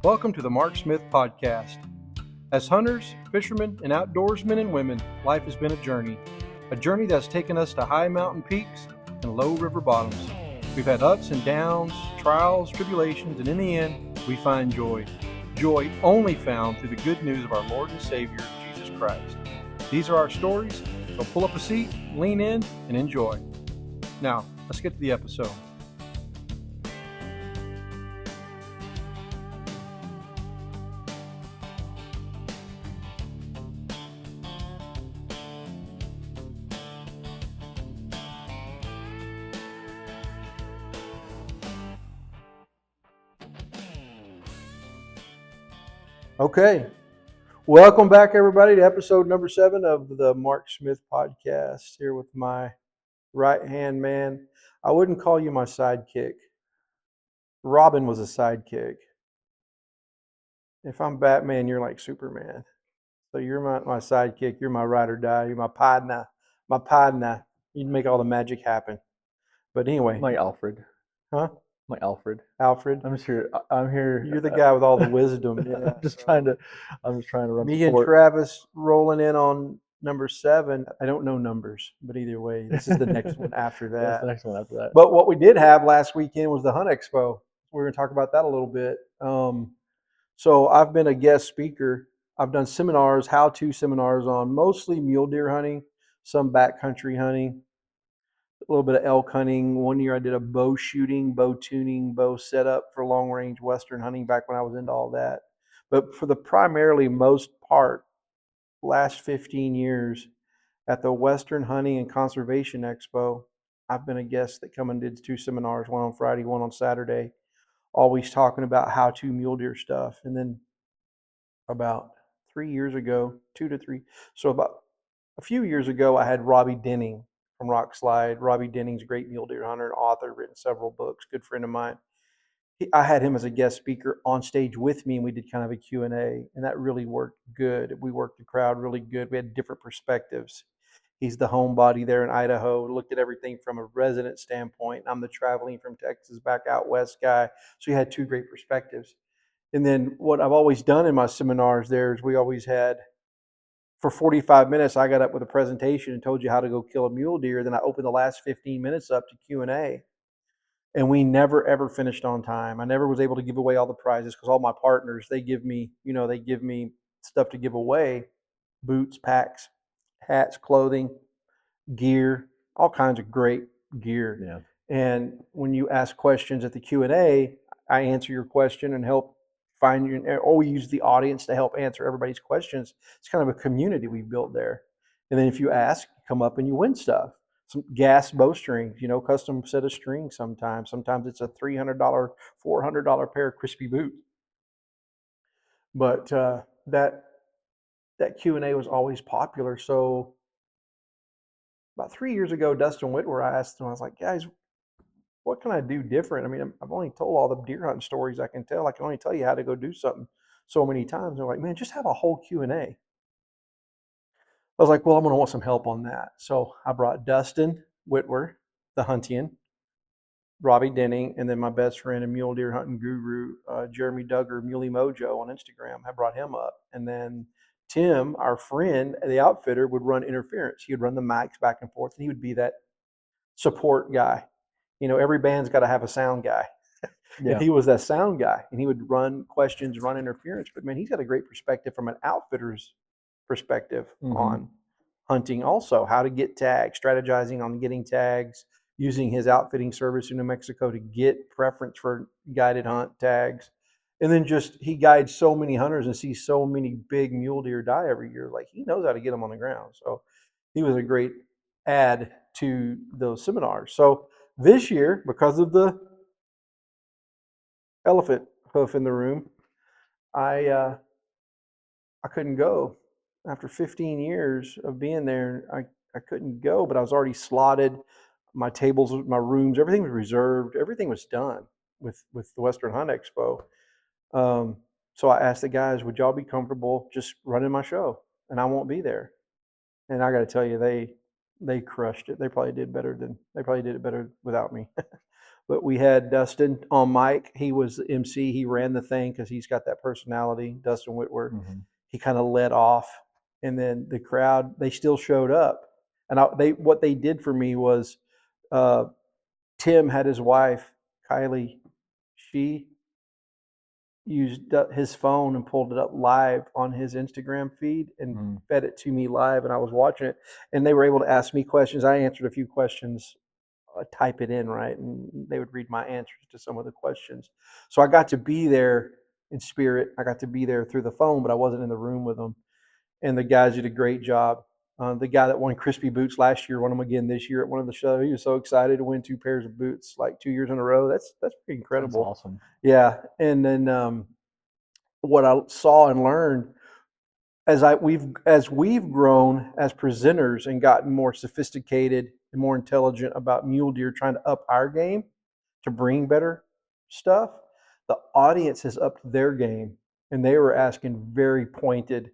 Welcome to the Mark Smith Podcast. As hunters, fishermen, and outdoorsmen and women, life has been a journey that's taken us to high mountain peaks and low river bottoms. We've had ups and downs, trials, tribulations, and in the end, we find joy. Joy only found through the good news of our Lord and Savior, Jesus Christ. These are our stories, so pull up a seat, lean in, and enjoy. Now, let's get to the episode. Okay, welcome back, everybody, to episode number 7 of the Mark Smith Podcast. Here with my right-hand man. I wouldn't call you my sidekick. Robin was a sidekick. If I'm Batman, you're like Superman. So you're my sidekick. You're my ride or die. You're my partner. My partner. You'd make all the magic happen. But anyway. My Alfred. Huh? My Alfred. Alfred? I'm here. You're the guy with all the wisdom. Yeah. I'm just trying to run Me and Travis rolling in on number 7. I don't know numbers, but either way, this is the next one after that. That's the next one after that. But what we did have last weekend was the Hunt Expo. We're going to talk about that a little bit. So I've been a guest speaker. I've done seminars, how-to seminars on mostly mule deer hunting, some backcountry hunting, a little bit of elk hunting. One year I did a bow shooting, bow tuning, bow setup for long-range Western hunting back when I was into all that. But for the primarily most part, last 15 years at the Western Hunting and Conservation Expo, I've been a guest that come and did 2 seminars, one on Friday, one on Saturday, always talking about how-to mule deer stuff. And then about 3 years ago, 2 to 3, so about a few years ago, I had Robbie Denning from Rock Slide. Robbie Denning's a great mule deer hunter and author, written several books, good friend of mine. I had him as a guest speaker on stage with me, and we did kind of a Q&A, and that really worked good. We worked the crowd really good. We had different perspectives. He's the homebody there in Idaho, looked at everything from a resident standpoint. I'm the traveling from Texas back out west guy. So he had 2 great perspectives. And then what I've always done in my seminars there is we always had, for 45 minutes, I got up with a presentation and told you how to go kill a mule deer. Then I opened the last 15 minutes up to Q&A. And we never, ever finished on time. I never was able to give away all the prizes because all my partners, they give me stuff to give away, boots, packs, hats, clothing, gear, all kinds of great gear. Yeah. And when you ask questions at the Q&A, I answer your question and help find you, or we use the audience to help answer everybody's questions. It's kind of a community we built there. And then if you ask, you come up and you win stuff. Some gas bowstrings, custom set of strings sometimes. Sometimes it's a $300, $400 pair of crispy boots. But that Q&A was always popular. So about 3 years ago, Dustin Whitwer, I asked him, I was like, guys, what can I do different? I mean, I've only told all the deer hunting stories I can tell. I can only tell you how to go do something so many times. They're like, man, just have a whole Q&A. I was like, well, I'm going to want some help on that. So I brought Dustin Whitwer, the Huntian, Robbie Denning, and then my best friend and mule deer hunting guru, Jeremy Duggar, Muley Mojo on Instagram. I brought him up. And then Tim, our friend, the outfitter, would run interference. He would run the mics back and forth, and he would be that support guy. Every band's got to have a sound guy. Yeah. And he was that sound guy, and he would run questions, run interference. But man, he's got a great perspective from an outfitter's perspective on hunting. Also, how to get tags, strategizing on getting tags, using his outfitting service in New Mexico to get preference for guided hunt tags. And then he guides so many hunters and sees so many big mule deer die every year. Like, he knows how to get them on the ground. So he was a great add to those seminars. So this year, because of the elephant hoof in the room, I couldn't go. After 15 years of being there, I couldn't go, but I was already slotted. My tables, my rooms, everything was reserved. Everything was done with the Western Hunt Expo. So I asked the guys, would y'all be comfortable just running my show? And I won't be there. And I got to tell you, they crushed it. They probably did it better without me. But we had Dustin on mic. He was the MC. He ran the thing because he's got that personality. Dustin Whitworth. Hmm. He kind of led off, and then the crowd they still showed up. And they what they did for me was uh, Tim had his wife Kylie. She used his phone and pulled it up live on his Instagram feed and Mm. fed it to me live, and I was watching it. And they were able to ask me questions. I answered a few questions, type it in right, and they would read my answers to some of the questions. So I got to be there in spirit. I got to be there through the phone, but I wasn't in the room with them. And the guys did a great job. The guy that won Crispy Boots last year won them again this year at one of the shows. He was so excited to win two pairs of boots like 2 years in a row. That's pretty That's incredible. awesome. Yeah, and then what I saw and learned as we've grown as presenters and gotten more sophisticated and more intelligent about mule deer, trying to up our game to bring better stuff, the audience has upped their game, and they were asking very pointed,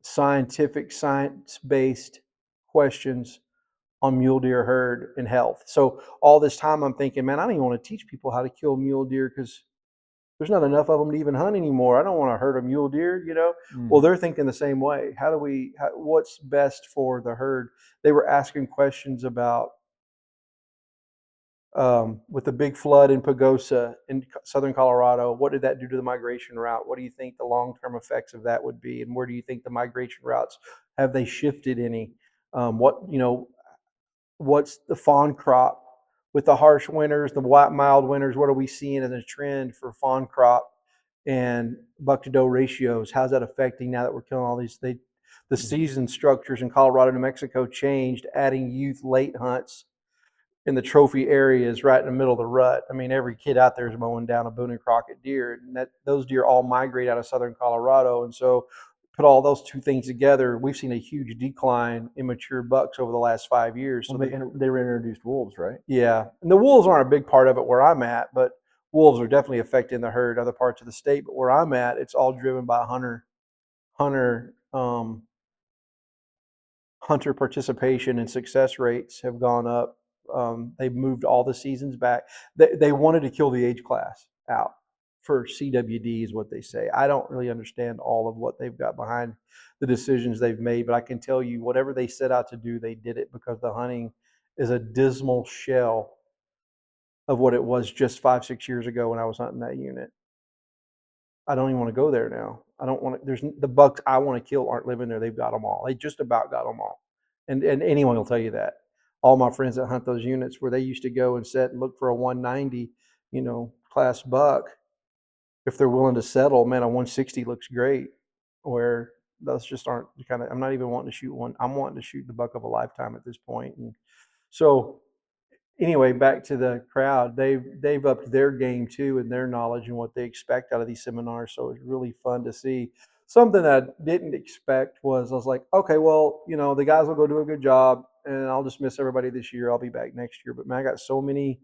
scientific, science-based questions on mule deer herd and health. So all this time I'm thinking, man, I don't even want to teach people how to kill mule deer because there's not enough of them to even hunt anymore. I don't want to hurt a mule deer. Well, Mm. they're thinking the same way. What's best for the herd? They were asking questions about with the big flood in Pagosa in southern Colorado, what did that do to the migration route? What do you think the long-term effects of that would be? And where do you think the migration routes, have they shifted any? What's the fawn crop with the harsh winters, the mild winters? What are we seeing as a trend for fawn crop and buck to doe ratios? How's that affecting now that we're killing all these? The season structures in Colorado, New Mexico changed, adding youth late hunts in the trophy areas right in the middle of the rut. I mean, every kid out there is mowing down a Boone and Crockett deer, and those deer all migrate out of southern Colorado. And so, put all those two things together, we've seen a huge decline in mature bucks over the last 5 years. Well, So they reintroduced wolves, right? yeah, and the wolves aren't a big part of it where I'm at, but wolves are definitely affecting the herd other parts of the state. But where I'm at, it's all driven by hunter hunter participation and success rates have gone up. They've moved all the seasons back. They wanted to kill the age class out for CWD, is what they say. I don't really understand all of what they've got behind the decisions they've made, but I can tell you whatever they set out to do, they did it because the hunting is a dismal shell of what it was just 5, 6 years ago when I was hunting that unit. I don't even want to go there now. I don't want to. There's the bucks I want to kill aren't living there. They've got them all. They just about got them all, and anyone will tell you that. All my friends that hunt those units where they used to go and sit and look for a 190, class buck. If they're willing to settle, man, a 160 looks great. Where those just aren't kind of. I'm not even wanting to shoot one. I'm wanting to shoot the buck of a lifetime at this point. And so anyway, back to the crowd. They've upped their game too and their knowledge and what they expect out of these seminars. So it's really fun to see. Something that I didn't expect was I was like, okay, well, the guys will go do a good job, and I'll just miss everybody this year. I'll be back next year. But man, I got so many.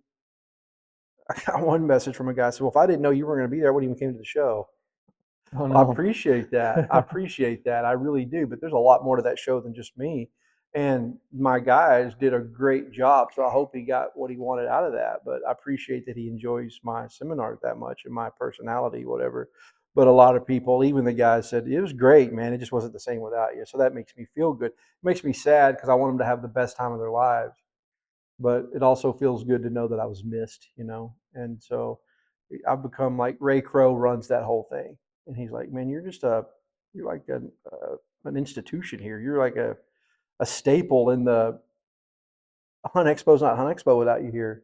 I got one message from a guy said, "Well, if I didn't know you were going to be there, I wouldn't even came to the show." Oh Well, I no. appreciate that. I appreciate that. I really do. But there's a lot more to that show than just me. And my guys did a great job. So I hope he got what he wanted out of that. But I appreciate that he enjoys my seminars that much and my personality, whatever. But a lot of people, even the guys, said it was great, man. It just wasn't the same without you. So that makes me feel good. It makes me sad because I want them to have the best time of their lives, but it also feels good to know that I was missed. And so I've become like Ray Crow runs that whole thing, and he's like, "Man, you're like an institution here. You're like a staple in the Hunt Expo's not Hunt Expo without you here."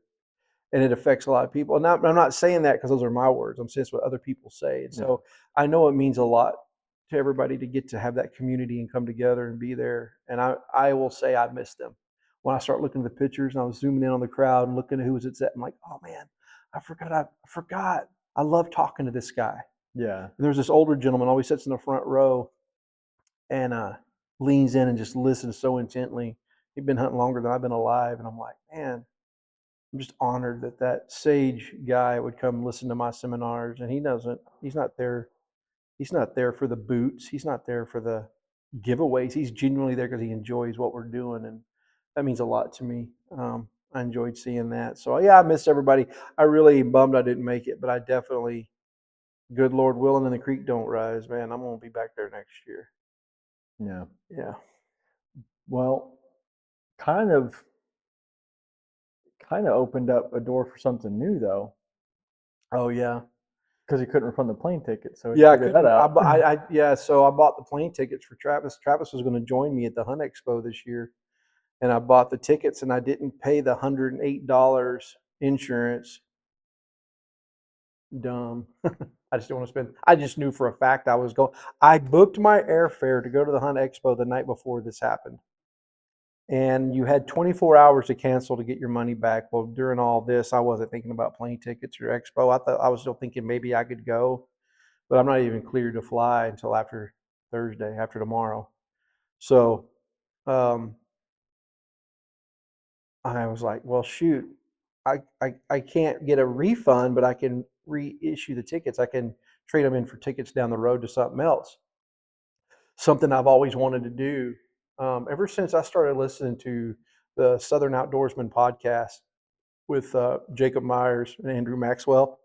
And it affects a lot of people. And I'm not saying that because those are my words. I'm saying it's what other people say. And Yeah. so I know it means a lot to everybody to get to have that community and come together and be there. And I will say I miss them. When I start looking at the pictures and I was zooming in on the crowd and looking at who was at set, I'm like, oh man, I forgot. I love talking to this guy. Yeah. And there's this older gentleman always sits in the front row and leans in and just listens so intently. He'd been hunting longer than I've been alive. And I'm like, man, I'm just honored that that sage guy would come listen to my seminars, and he's not there. He's not there for the boots. He's not there for the giveaways. He's genuinely there because he enjoys what we're doing, and that means a lot to me. I enjoyed seeing that. So yeah, I missed everybody. I really bummed I didn't make it, but I definitely, good Lord willing, and the creek don't rise, man. I'm gonna be back there next year. Yeah. Yeah. Well, kind of kind of opened up a door for something new though, Oh yeah. because he couldn't refund the plane ticket, so he Yeah, I figured that couldn't. out. Yeah. So I bought the plane tickets for Travis. Travis was going to join me at the Hunt Expo this year, and I bought the tickets, and I didn't pay the $108 insurance. Dumb. I just don't want to spend. I just knew for a fact I was going. I booked my airfare to go to the Hunt Expo the night before this happened, and you had 24 hours to cancel to get your money back. Well, during all this, I wasn't thinking about plane tickets or Expo. I thought I was still thinking maybe I could go, but I'm not even cleared to fly until after Thursday, after tomorrow. So um, I was like, well, shoot, I can't get a refund, but I can reissue the tickets. I can trade them in for tickets down the road to something else. Something I've always wanted to do ever since I started listening to the Southern Outdoorsman podcast with Jacob Myers and Andrew Maxwell.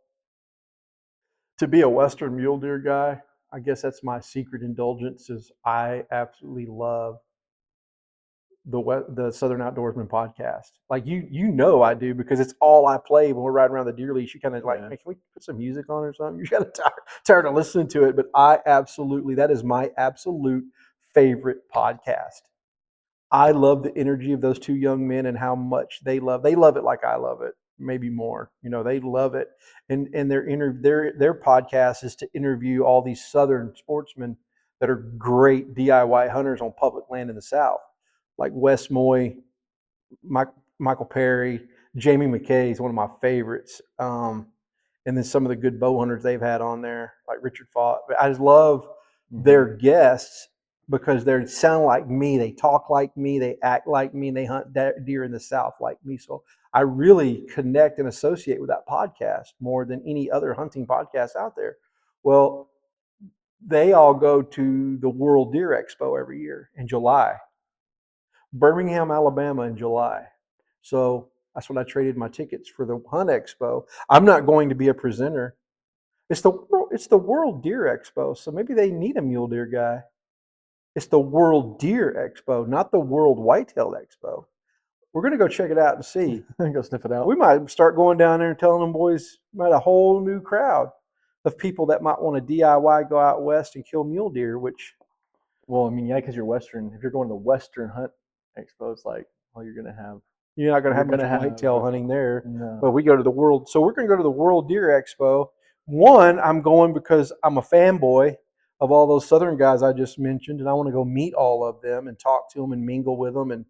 To be a Western mule deer guy, I guess that's my secret indulgence. Is I absolutely love the Southern Outdoorsman podcast. Like I do because it's all I play when we're riding around the deer leash. You kind of like, Yeah. hey, can we put some music on or something? You're kind of tired of listening to it, but I absolutely that is my absolute favorite podcast. I love the energy of those two young men and how much they love it like I love it, maybe more. They love it. And their podcast is to interview all these southern sportsmen that are great DIY hunters on public land in the South, like Wes Moy, Mike, Michael Perry, Jamie McKay is one of my favorites. And then some of the good bow hunters they've had on there, like Richard Fott. I just love their guests because they sound like me, they talk like me, they act like me, and they hunt deer in the South like me. So I really connect and associate with that podcast more than any other hunting podcast out there. Well, they all go to the World Deer Expo every year in July, Birmingham, Alabama in July. So that's when I traded my tickets for the Hunt Expo. I'm not going to be a presenter. It's the World Deer Expo, so maybe they need a mule deer guy. It's the World Deer Expo, not the World Whitetail Expo. We're gonna go check it out and see. Go sniff it out. We might start going down there and telling them boys, might a whole new crowd of people that might want to DIY, go out west and kill mule deer, which Well, I mean, yeah, because you're Western. If you're going to the Western Hunt Expo, it's like, well, you're not going to you're have much gonna have whitetail hunting there. no. But we go to the World, so we're going to go to the World Deer Expo. One, I'm going because I'm a fanboy of all those Southern guys I just mentioned, and I want to go meet all of them and talk to them and mingle with them. And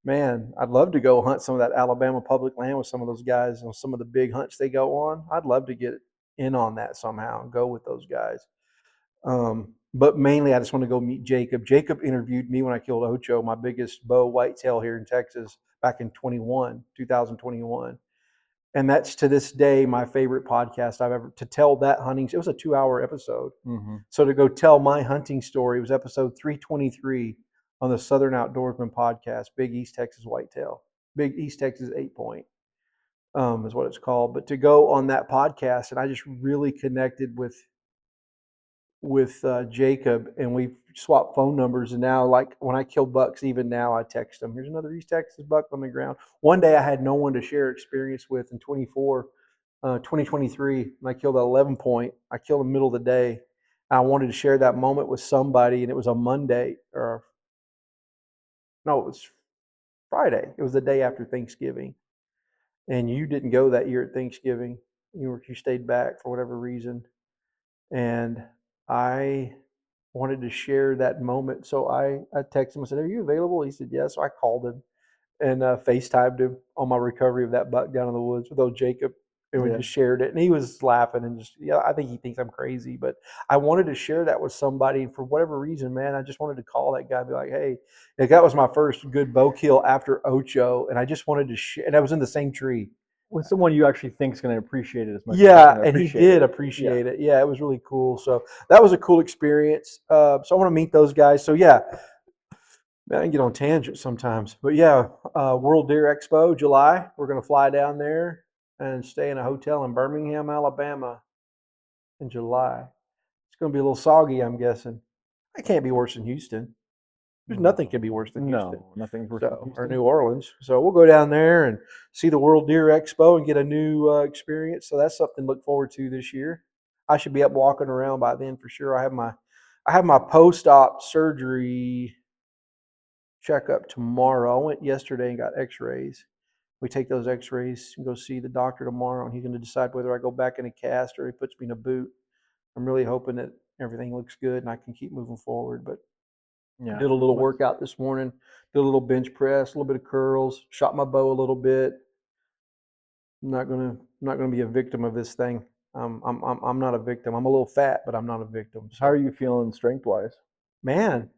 man, I'd love to go hunt some of that Alabama public land with some of those guys on some of the big hunts they go on. I'd love to get in on that somehow and go with those guys. But mainly, I just want to go meet Jacob. Jacob interviewed me when I killed Ocho, my biggest bow whitetail here in Texas back in 2021. And that's to this day my favorite podcast I've ever to tell that hunting. It was a 2-hour episode. Mm-hmm. So to go tell my hunting story, it was episode 323 on the Southern Outdoorsman podcast, Big East Texas Whitetail, Big East Texas 8 Point is what it's called. But to go on that podcast, and I just really connected with Jacob, and we swapped phone numbers. And now, like when I kill bucks, even now I text him. Here's another East Texas buck on the ground. One day I had no one to share experience with in 2023, and I killed an 11 point. I killed in the middle of the day. I wanted to share that moment with somebody, and it was a Monday, or no, it was Friday. It was the day after Thanksgiving, and you didn't go that year at Thanksgiving. You stayed back for whatever reason, and I wanted to share that moment. So I texted him and said, "Are you available?" He said, "Yes." So I called him and FaceTimed him on my recovery of that buck down in the woods with old Jacob. And we Yeah. just shared it. And he was laughing and just, yeah, I think he thinks I'm crazy. But I wanted to share that with somebody. And for whatever reason, man, I just wanted to call that guy and be like, hey, like, that was my first good bow kill after Ocho. And I just wanted to share. And I was in the same tree. With someone you actually think is going to appreciate it as much as Yeah, you're going to and he appreciate did it. appreciate it. Yeah, it was really cool. So that was a cool experience. So I want to meet those guys. So yeah, Man, I can get on tangents sometimes. But yeah, World Deer Expo, July. We're going to fly down there and stay in a hotel in Birmingham, Alabama in July. It's going to be a little soggy, I'm guessing. It can't be worse than Houston. There's nothing can be worse than Houston. No, nothing's worse than So, or Houston. New Orleans. So we'll go down there and see the World Deer Expo and get a new experience. So that's something to look forward to this year. I should be up walking around by then for sure. I have my post-op surgery checkup tomorrow. I went yesterday and got X-rays. We take those X-rays and go see the doctor tomorrow, and he's going to decide whether I go back in a cast or he puts me in a boot. I'm really hoping that everything looks good and I can keep moving forward. But Yeah. did a little What's workout this morning, did a little bench press, a little bit of curls, shot my bow a little bit. I'm not gonna be a victim of this thing. I'm not a victim. I'm a little fat, but I'm not a victim. how are So, you feeling strength wise? man,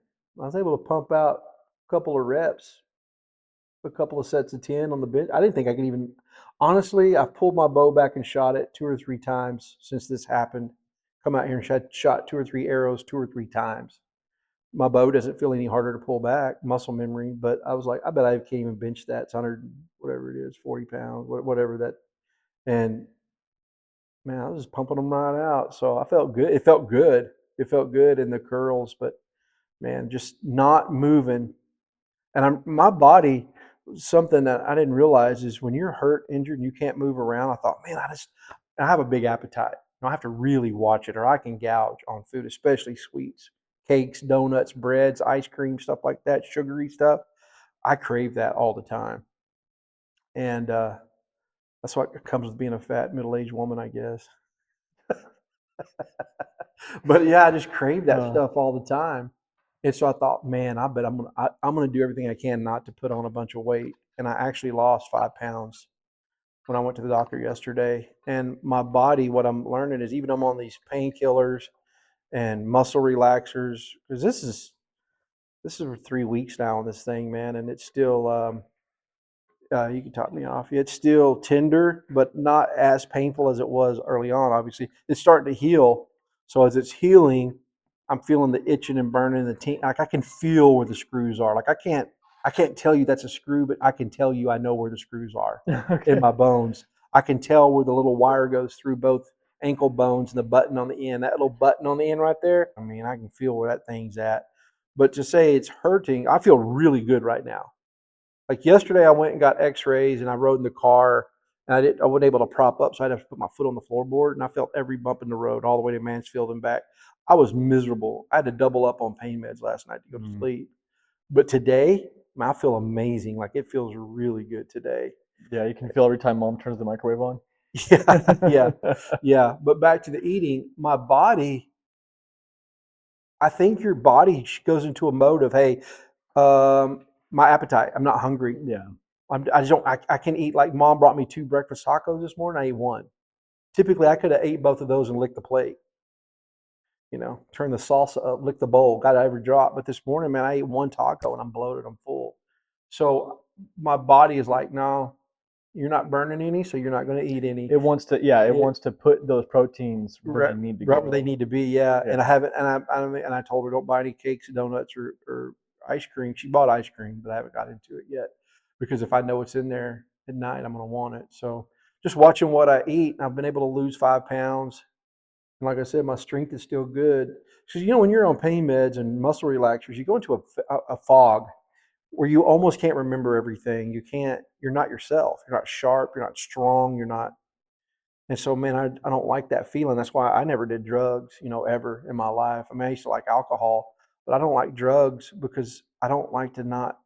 I was able to pump out a couple of reps, a couple of sets of 10 on the bench. I didn't think I could even, honestly, I pulled my bow back and shot it 2 or 3 times since this happened. Come out here and shot 2 or 3 arrows 2 or 3 times. My bow doesn't feel any harder to pull back, muscle memory, but I was like, I bet I can't even bench that. It's 100, whatever it is, 40 pounds, whatever that. And man, I was just pumping them right out. So I felt good. It felt good. It felt good in the curls, but man, just not moving. And my body, something that I didn't realize is when you're hurt, injured, and you can't move around, I thought, man, I have a big appetite. I have to really watch it or I can gouge on food, especially sweets, cakes, donuts, breads, ice cream, stuff like that, sugary stuff. I crave that all the time. And that's what comes with being a fat middle-aged woman, I guess. But yeah, I just crave that Uh, stuff all the time. And so I thought, man, I bet I'm gonna do everything I can not to put on a bunch of weight. And I actually lost 5 pounds when I went to the doctor yesterday. And my body, what I'm learning is even I'm on these painkillers and muscle relaxers, because this is for 3 weeks now on this thing, man, and it's still you can talk me off. It's still tender, but not as painful as it was early on. Obviously, it's starting to heal. So as it's healing, I'm feeling the itching and burning. Like I can feel where the screws are. Like I can't tell you that's a screw, but I can tell you I know where the screws are in okay. my bones. I can tell where the little wire goes through both ankle bones and the button on the end. That little button on the end right there. I mean, I can feel where that thing's at. But to say it's hurting, I feel really good right now. Like yesterday, I went and got X-rays, and I rode in the car, and I wasn't able to prop up, so I'd have to put my foot on the floorboard, and I felt every bump in the road all the way to Mansfield and back. I was miserable. I had to double up on pain meds last night to go to Mm. sleep. But today, man, I feel amazing. Like it feels really good today. Yeah, you can feel every time mom turns the microwave on. Yeah, yeah, yeah. But back to the eating, my body. I think your body goes into a mode of, hey, my appetite. I'm not hungry. Yeah. I just don't. I can eat like mom brought me 2 breakfast tacos this morning. I ate one. Typically, I could have ate both of those and licked the plate. Turn the salsa up, lick the bowl. Got every drop. But this morning, man, I ate one taco and I'm bloated. I'm full. So my body is like, no, you're not burning any, so you're not going to eat any. It wants to, yeah, it It, wants to put those proteins where right, they need to right where they go. need to be. Yeah, Yeah. and I haven't, and I told her don't buy any cakes, donuts, or ice cream. She bought ice cream, but I haven't got into it yet because if I know what's in there at night, I'm gonna want it. So just watching what I eat, I've been able to lose 5 pounds. And like I said, my strength is still good. Because when you're on pain meds and muscle relaxers, you go into a fog where you almost can't remember everything. You're not yourself. You're not sharp. You're not strong. You're not. And so, man, I don't like that feeling. That's why I never did drugs, ever in my life. I mean, I used to like alcohol, but I don't like drugs because I don't like to not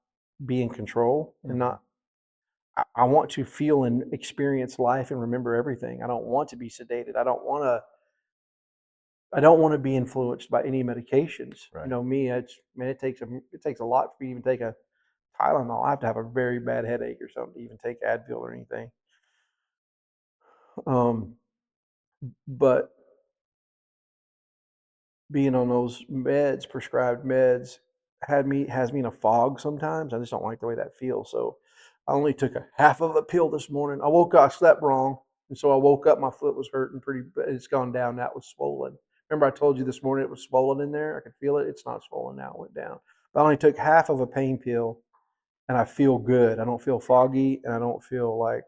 be in control and Mhm. not. I want to feel and experience life and remember everything. I don't want to be sedated. I don't want to. I don't want to be influenced by any medications. Right. Me, it takes a lot for me to even take a Tylenol. I have to have a very bad headache or something to even take Advil or anything. Um, but being on those meds, prescribed meds, has me in a fog sometimes. I just don't like the way that feels. So I only took a half of a pill this morning. I woke up, I slept wrong, and so I woke up. My foot was hurting pretty. It's gone down. That was swollen. Remember, I told you this morning it was swollen in there. I could feel it. It's not swollen now. It went down. I only took half of a pain pill, and I feel good. I don't feel foggy, and I don't feel like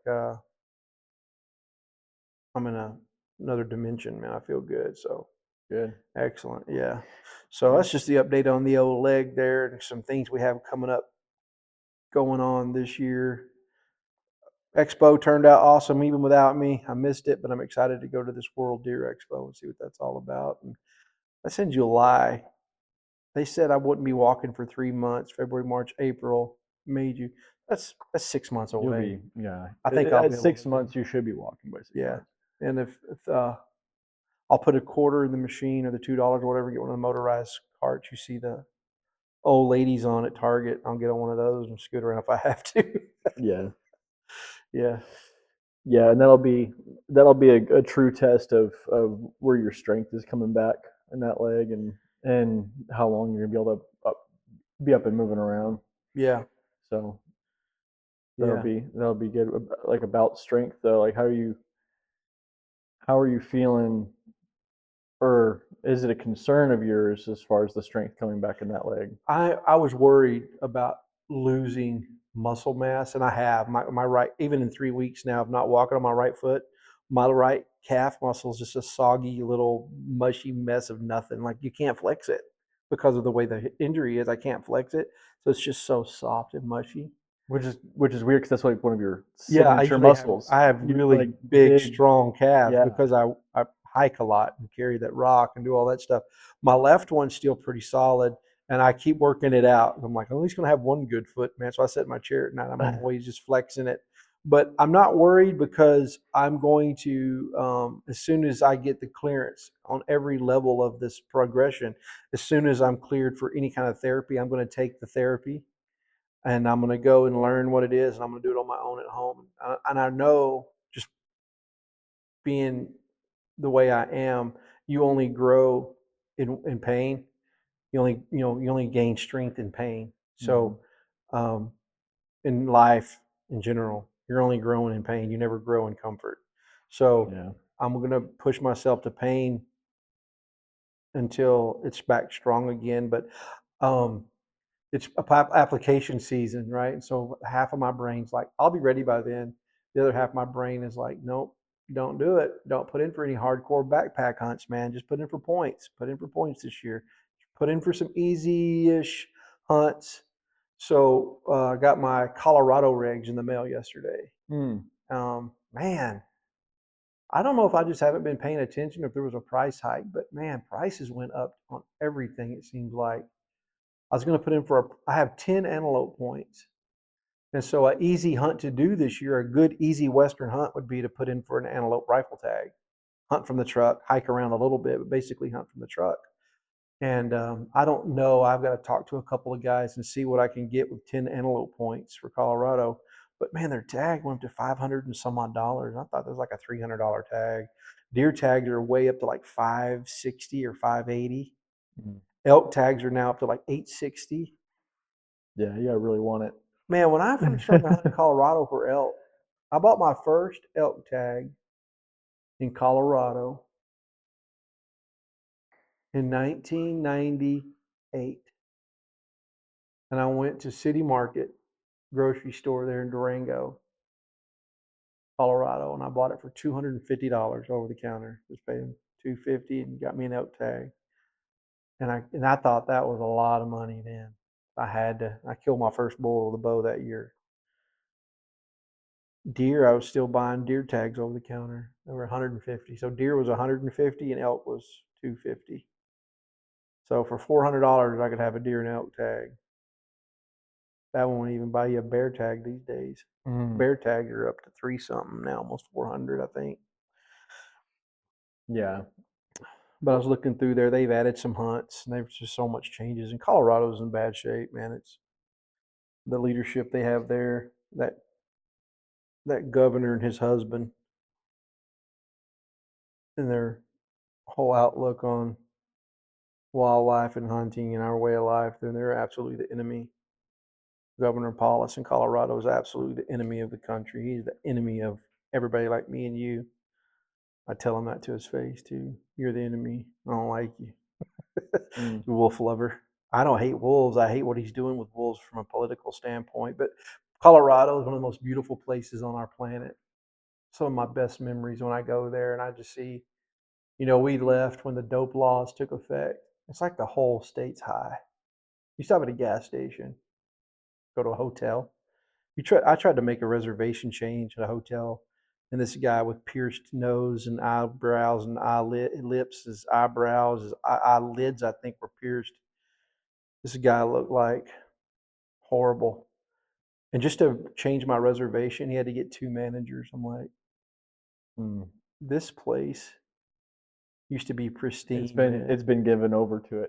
I'm in another dimension, man. I feel good. So Good. excellent. Yeah. So Yeah. that's just the update on the old leg there, and some things we have coming up going on this year. Expo turned out awesome even without me. I missed it, but I'm excited to go to this World Deer Expo and see what that's all about. And that's in July. They said I wouldn't be walking for 3 months, February, March, April, May, June. That's 6 months You'll away. be, yeah. I think I'll At be able six to do. months, you should be walking by six Yeah. months. And if I'll put a quarter in the machine or the $2 or whatever, get one of the motorized carts you see the old ladies on at Target. I'll get on one of those and scoot around if I have to. Yeah. Yeah. Yeah, and that'll be a true test of where your strength is coming back in that leg, and how long you're gonna be able to be up and moving around. Yeah. So Yeah. that'll be good. Like about strength though, like how are you feeling, or is it a concern of yours as far as the strength coming back in that leg? I was worried about losing muscle mass, and I have my right, even in 3 weeks now of not walking on my right foot, my right calf muscle is just a soggy little mushy mess of nothing. Like you can't flex it because of the way the injury is. I can't flex it, so it's just so soft and mushy. Which is weird because that's like one of your Yeah, signature muscles. I have You really like big, big, strong calves yeah. because I hike a lot and carry that rock and do all that stuff. My left one's still pretty solid, and I keep working it out. I'm like, I'm at least gonna have one good foot, man. So I sit in my chair at night. I'm always just flexing it, but I'm not worried because I'm going to as soon as I get the clearance on every level of this progression, as soon as I'm cleared for any kind of therapy, I'm going to take the therapy and I'm going to go and learn what it is, and I'm going to do it on my own at home. And I know just being the way I am, you only grow in pain. You only gain strength in pain. Mhm. So um, in life in general, you're only growing in pain. You never grow in comfort. So Yeah. I'm going to push myself to pain until it's back strong again. But um, it's application season, right? And so half of my brain's like, I'll be ready by then. The other half of my brain is like, nope, don't do it. Don't put in for any hardcore backpack hunts, man. Just put in for points. Put in for points this year. Put in for some easy-ish hunts. So I got my Colorado rigs in the mail yesterday. Mm. Man, I don't know if I just haven't been paying attention, if there was a price hike, but man, prices went up on everything. It seems like I was going to put in for I have 10 antelope points. And so an easy hunt to do this year, a good easy Western hunt would be to put in for an antelope rifle tag, hunt from the truck, hike around a little bit, but basically hunt from the truck. And I don't know. I've got to talk to a couple of guys and see what I can get with 10 antelope points for Colorado. But man, their tag went up to 500 and some odd dollars. I thought it was like a $300 tag. Deer tags are way up to like 560 or 580. Mm. Elk tags are now up to like 860. Yeah, you gotta really want Man, when I first started it. hunting Colorado for elk, I bought my first elk tag in Colorado in 1998. And I went to City Market grocery store there in Durango, Colorado, and I bought it for $250 over the counter. Just paid them $250 and got me an elk tag. And I thought that was a lot of money then. I killed my first bull with a bow that year. Deer, I was still buying deer tags over the counter. They were 150. So deer was 150 and elk was 250. So for $400, I could have a deer and elk tag. That one won't even buy you a bear tag these days. Mm. Bear tags are up to three something now, almost 400, I think. Yeah. But I was looking through there. They've added some hunts, and there's just so much changes. And Colorado's in bad shape, man. It's the leadership they have there. That governor and his husband, and their whole outlook on wildlife and hunting and our way of life, then they're absolutely the enemy. Governor Paulus in Colorado is absolutely the enemy of the country. He's the enemy of everybody like me and you. I tell him that to his face too. You're the enemy. I don't like you. Mm. Wolf lover. I don't hate wolves. I hate what he's doing with wolves from a political standpoint. But Colorado is one of the most beautiful places on our planet. Some of my best memories when I go there and I just see, we left when the dope laws took effect. It's like the whole state's high. You stop at a gas station, go to a hotel. I tried to make a reservation change at a hotel, and this guy with pierced nose and eyebrows and lips, his eyebrows, his eyelids, I think, were pierced. This guy looked like horrible. And just to change my reservation, he had to get two managers. I'm like, Mm. this place used to be It's pristine, been man. it's been given over to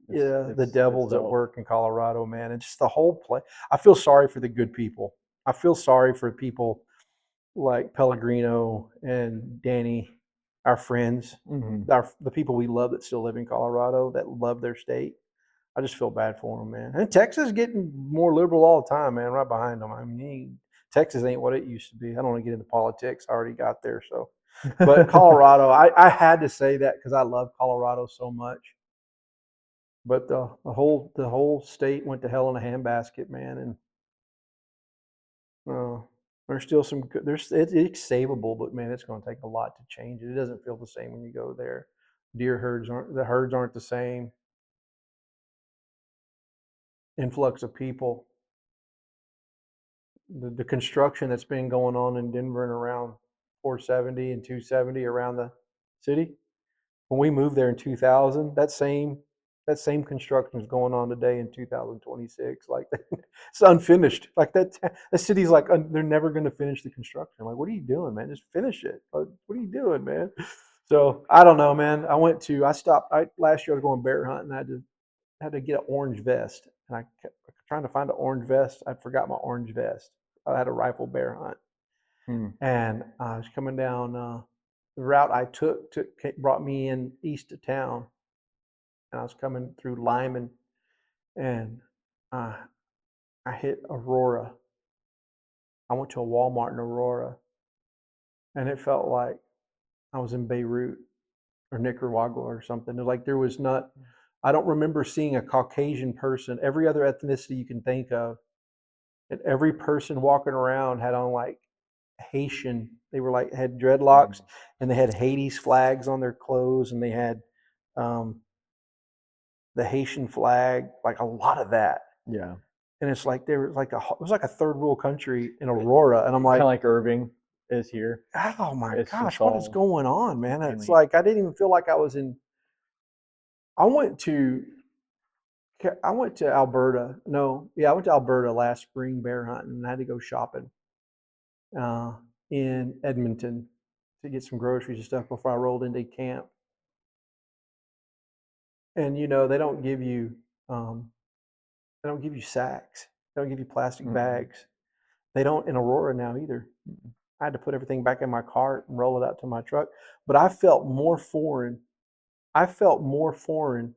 Yeah, the devil's at itself. work in Colorado, man. And just the whole place. I feel sorry for the good people. I feel sorry for people like Pellegrino and Danny, our friends, Hmm. the people we love that still live in Colorado that love their state. I just feel bad for them, man. And Texas is getting more liberal all the time, man. Right behind them. I mean, Texas ain't what it used to be. I don't want to get into politics. I already got there, so. But Colorado, I had to say that because I love Colorado so much. But the whole state went to hell in a handbasket, man. And there's still some good. It's savable, but man, it's going to take a lot to change it. It doesn't feel the same when you go there. The herds aren't the same. Influx of people. The construction that's been going on in Denver and around 470 and 270 around the city. When we moved there in 2000, that same construction is going on today in 2026. Like it's unfinished. Like that city's like they're never going to finish the construction. Like, what are you doing, man? Just finish it. Like, what are you doing, man? So I don't know, man. I stopped. Last year I was going bear hunting. I had to get an orange vest, and I kept trying to find an orange vest. I forgot my orange vest. I had a rifle bear hunt, Hmm. and I was coming down. The route I brought me in east of town, and I was coming through Lyman, and uh, I hit Aurora. I went to a Walmart in Aurora, and it felt like I was in Beirut or Nicaragua or something. Like there was not. I don't remember seeing a Caucasian person. Every other ethnicity you can think of, and every person walking around had on like Haitian. They were like had dreadlocks, Hmm. and they had Haiti's flags on their clothes, and they had um, the Haitian flag, like a lot of that. Yeah, And it's like it was like a third world country in Aurora, and I'm kind of like, like Irving is here. oh my It's gosh, just what is all going on, man? It's mainly. like I didn't even feel like I was in. I went to I went to Alberta. No, yeah, I went to Alberta last spring bear hunting, and I had to go shopping uh, in Edmonton to get some groceries and stuff before I rolled into camp. And um, they don't give you sacks. They don't give you plastic Mm-mm. bags. They don't in Aurora now either. Mm-mm. I had to put everything back in my cart and roll it out to my truck. But I felt more foreign. I felt more foreign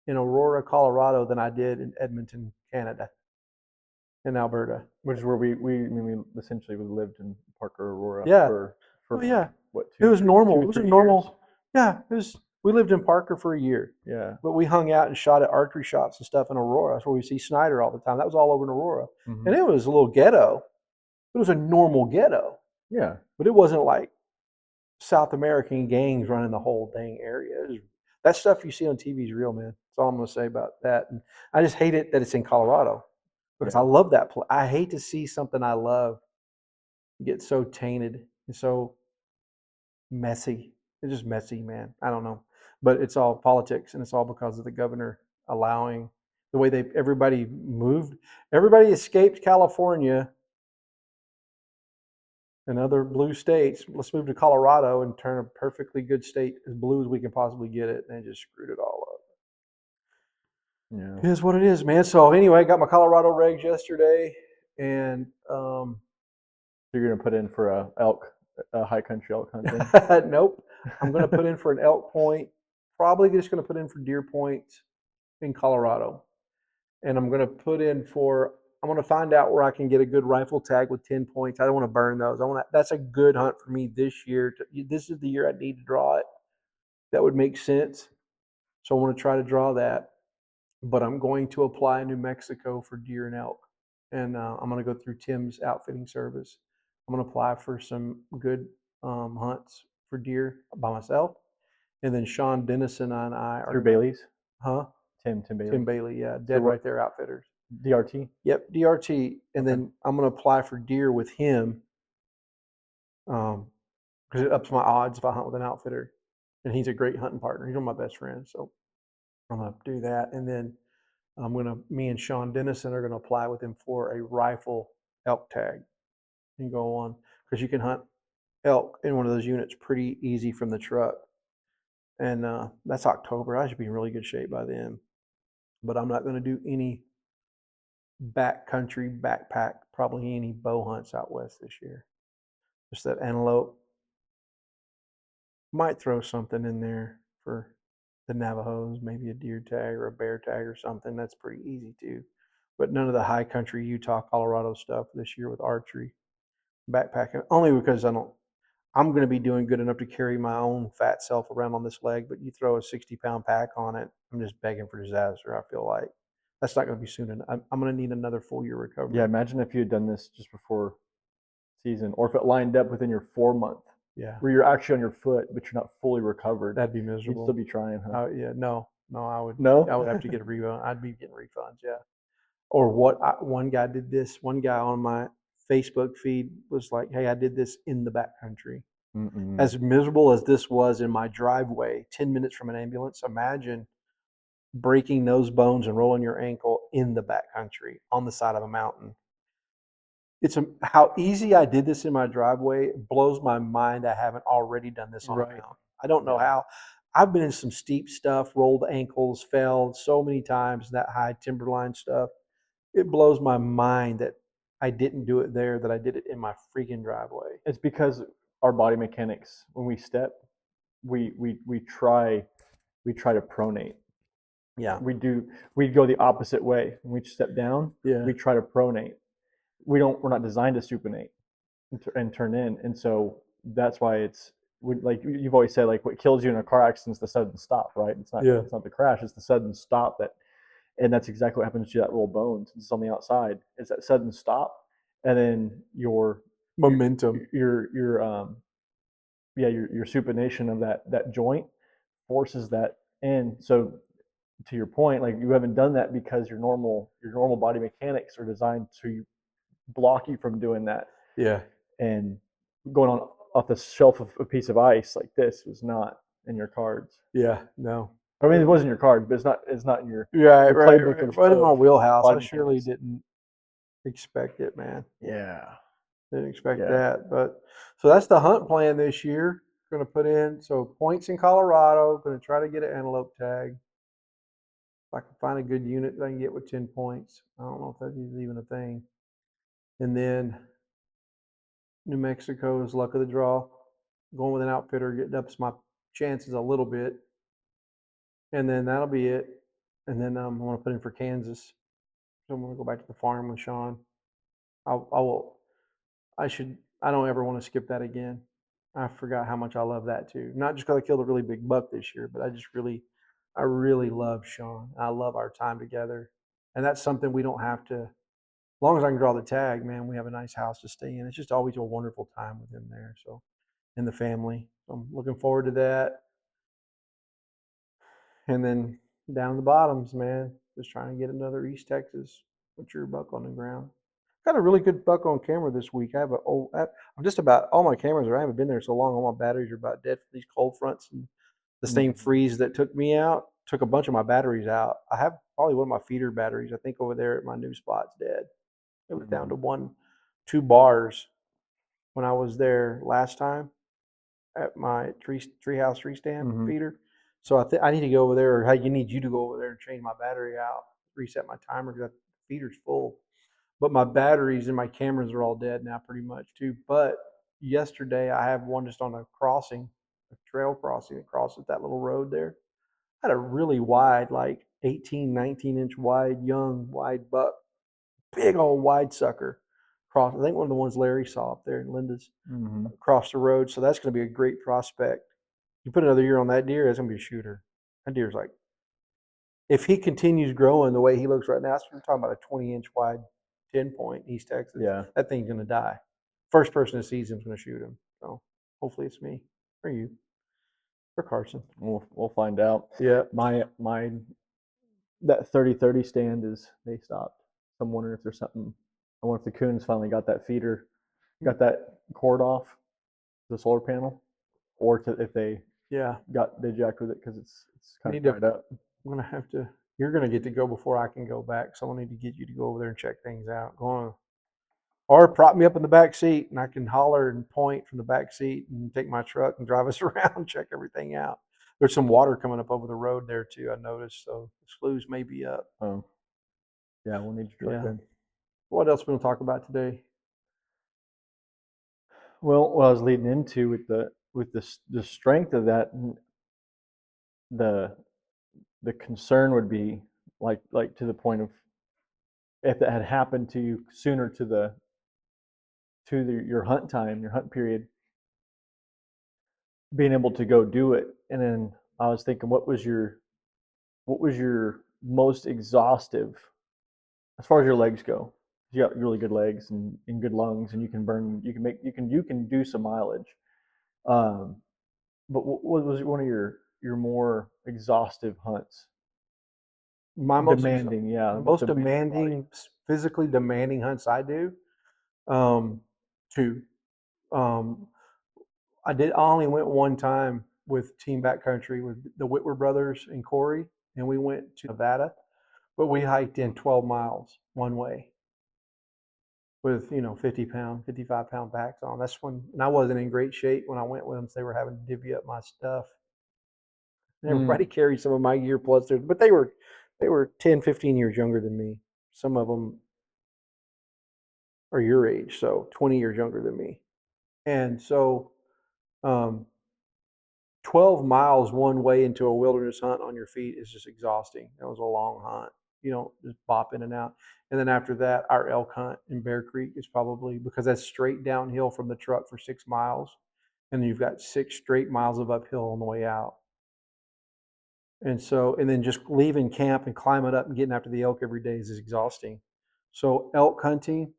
in Aurora, Colorado than I did in Edmonton, Canada, in Alberta. Which is where I mean, we essentially we lived in Parker, Aurora Yeah. for Oh yeah. what It was normal. two It was a 3 years? normal. Yeah. We lived in Parker for a year, Yeah. but we hung out and shot at archery shops and stuff in Aurora. That's where we see Snyder all the time. That was all over in Aurora, Hmm. and it was a little ghetto. It was a normal ghetto, Yeah. but it wasn't like South American gangs running the whole dang area. That stuff you see on TV is real, man. That's all I'm going to say about that. And I just hate it that it's in Colorado because I Yeah. love that place. I hate to see something I love get so tainted and so messy. It's just messy, man. I don't know, but it's all politics, and it's all because of the governor allowing the way everybody moved. Everybody escaped California and other blue states. Let's move to Colorado and turn a perfectly good state as blue as we can possibly get it, and they just screwed it all up. Yeah. It is what it is, man. So anyway, I got my Colorado regs yesterday, and So you're gonna put in for a high country elk hunting. nope, I'm going to put in for an elk point. Probably just going to put in for deer points in Colorado, and I'm going to put in for. I'm going to find out where I can get a good rifle tag with 10 points. I don't want to burn those. That's a good hunt for me this year. This is the year I need to draw it. That would make sense. So I want to try to draw that. but I'm going to apply in New Mexico for deer and elk, and I'm going to go through Tim's outfitting service. I'm going to apply for some good hunts for deer by myself, and then Sean Dennison and I are Through going to, Bailey's. huh? Tim Tim Bailey. Bailey, yeah, Through dead what? right there, outfitters. DRT. Yep, DRT, and Okay. then I'm going to apply for deer with him, because it ups my odds if I hunt with an outfitter, and he's a great hunting partner. He's one of my best friends, so I'm going to do that, and then me and Sean Dennison are going to apply with him for a rifle elk tag and go on, because you can hunt elk in one of those units pretty easy from the truck. And that's October. I should be in really good shape by then. But I'm not going to do any backcountry backpack, probably any bow hunts out west this year. Just that antelope. Might throw something in there for the Navajos, maybe a deer tag or a bear tag or something. That's pretty easy too. But none of the high country Utah, Colorado stuff this year with archery backpacking. Only because I'm going to be doing good enough to carry my own fat self around on this leg. But you throw a 60-pound pack on it, I'm just begging for disaster. I feel like that's not going to be soon enough. I'm going to need another full year Yeah, recovery. imagine if you had done this just before season, or if it lined up within your 4 month, Yeah, where you're actually on your foot, but you're not fully recovered. that'd be You'd still miserable. be trying, huh? Yeah, no, no, I No? would have to get a refund. I'd be getting refunds. Yeah. Or one guy did this. One guy on my Facebook feed was like, "Hey, I did this in the backcountry." Mm-mm. As miserable as this was in my driveway, 10 minutes from an ambulance, imagine breaking those bones and rolling your ankle in the backcountry on the side of a mountain. How easy I did this in my driveway blows my mind. I haven't already done this on a Right. mountain. I don't know Yeah. how. I've been in some steep stuff, rolled ankles, fell so many times, that high timberline stuff. It blows my mind that I didn't do it there, that I did it in my freaking driveway. It's because our body mechanics, when we step, we try to pronate. Yeah. We go the opposite way. When we step down, Yeah. we try to pronate. We're not designed to supinate and turn in, and so that's why like you've always said, like what kills you in a car accident is the sudden stop, right? Yeah. It's not the crash, it's the sudden stop that, and that's exactly what happens to that little bones. It's on the outside. It's that sudden stop, and then your Momentum. yeah, your supination of that joint forces that in. So to your point, like you haven't done that because your normal body mechanics are designed to block you from doing that. Yeah. And going on off the shelf of a piece of ice like this was not in your cards. Yeah. No. I mean, it wasn't your cards, but it's not in Right, your right, playbook right. But in my of wheelhouse, I body surely mechanics. didn't expect it, man. Yeah, Didn't expect yeah. that. But so that's the hunt plan this year. Going to put in points in Colorado. Going to try to get an antelope tag. If I can find a good unit that I can get with 10 points. I don't know if that is even a thing. And then New Mexico is luck of the draw. Going with an outfitter, getting ups my chances a little bit. And then that'll be it. And then I want to put in for Kansas. So I'm going to go back to the farm with Sean. I will. I should. I don't ever want to skip that again. I forgot how much I love that too. Not just because I killed a really big buck this year, but I really love Sean. I love our time together, and that's something we don't have to. As long as I can draw the tag, man, we have a nice house to stay in. It's just always a wonderful time with him there. So, in the family, so I'm looking forward to that. And then down the bottoms, man, just trying to get another East Texas mature buck on the ground. Got a really good buck on camera this week. I'm just about all my cameras are. I haven't been there so long. All my batteries are about dead for these cold fronts, and the same Mm-hmm. freeze that took me out took a bunch of my batteries out. I have probably one of my feeder batteries. I think over there at my new spot's dead. It was down Mm-hmm. to two bars when I was there last time at my treehouse tree stand Mm-hmm. feeder. So I need to go over there, or hey, you to go over there and change my battery out, reset my timer because the feeder's full. But my batteries and my cameras are all dead now, pretty much too. But yesterday I have one just on a crossing, a trail crossing that crosses that little road there. I had a really wide, like 18, 19-inch wide, young, wide buck, big old wide sucker. Cross. I think one of the ones Larry saw up there in Linda's Mm-hmm. across the road. So that's going to be a great prospect. You put another year on that deer, that's going to be a shooter. That deer's like if he continues growing the way he looks right now, so we're talking about a 20-inch wide 10 point East Texas. Yeah. That thing's gonna die. First person that sees him's gonna shoot him. So hopefully it's me or you or Carson. We'll find out. Yeah. My that 30-30 stand is they stopped. So I'm wondering if there's something. I wonder if the coons finally got that feeder, got that cord off the solar panel, or if they Yeah. they jacked with it because it's kind of Need to. tied up. I'm gonna have to. You're gonna get to go before I can go back. So I need to get you to go over there and check things out. Go on. Or prop me up in the back seat and I can holler and point from the back seat and take my truck and drive us around and check everything out. There's some water coming up over the road there too, I noticed. So the sluice may be up. Yeah, we'll need your truck Yeah. then. What else we gonna talk about today? Well, what I was leading into with the strength of that, the the concern would be like to the point of if that had happened to you sooner to your hunt time, your hunt period, being able to go do it. And then I was thinking, what was your most exhaustive as far as your legs go? You got really good legs and good lungs, and you can burn, you can do some mileage. Um, but what was one of your more exhaustive hunts? My Demanding, yeah, most most demanding body. demanding, physically demanding hunts I do. Two. Um, I only went one time with Team Backcountry with the Whitwer brothers and Corey, and we went to Nevada, but we hiked in 12 miles one way with 50-pound, 55-pound packs on. That's when, and I wasn't in great shape when I went with them, so they were having to divvy up my stuff. And everybody Mm. carried some of my gear plus theirs, but they were 10, 15 years younger than me. Some of them are your age, so 20 years younger than me. And so um, 12 miles one way into a wilderness hunt on your feet is just exhausting. That was a long hunt. You don't just bop in and out. And then after that, our elk hunt in Bear Creek is probably because that's straight downhill from the truck for 6 miles. And then you've got 6 straight miles of uphill on the way out. And so, and then just leaving camp and climbing up and getting after the elk every day is exhausting. So, elk hunting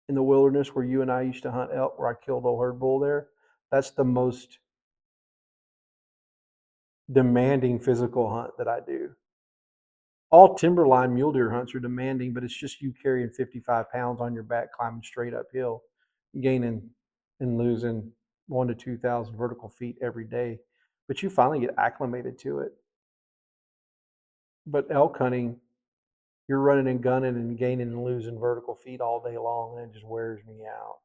in the wilderness where you and I used to hunt elk, where I killed old herd bull there, that's the most demanding physical hunt that I do. All timberline mule deer hunts are demanding, but it's just you carrying 55 pounds on your back, climbing straight uphill, gaining and losing 1 to 2,000 vertical feet every day. But you finally get acclimated to it. But elk hunting, you're running and gunning and gaining and losing vertical feet all day long, and it just wears me out.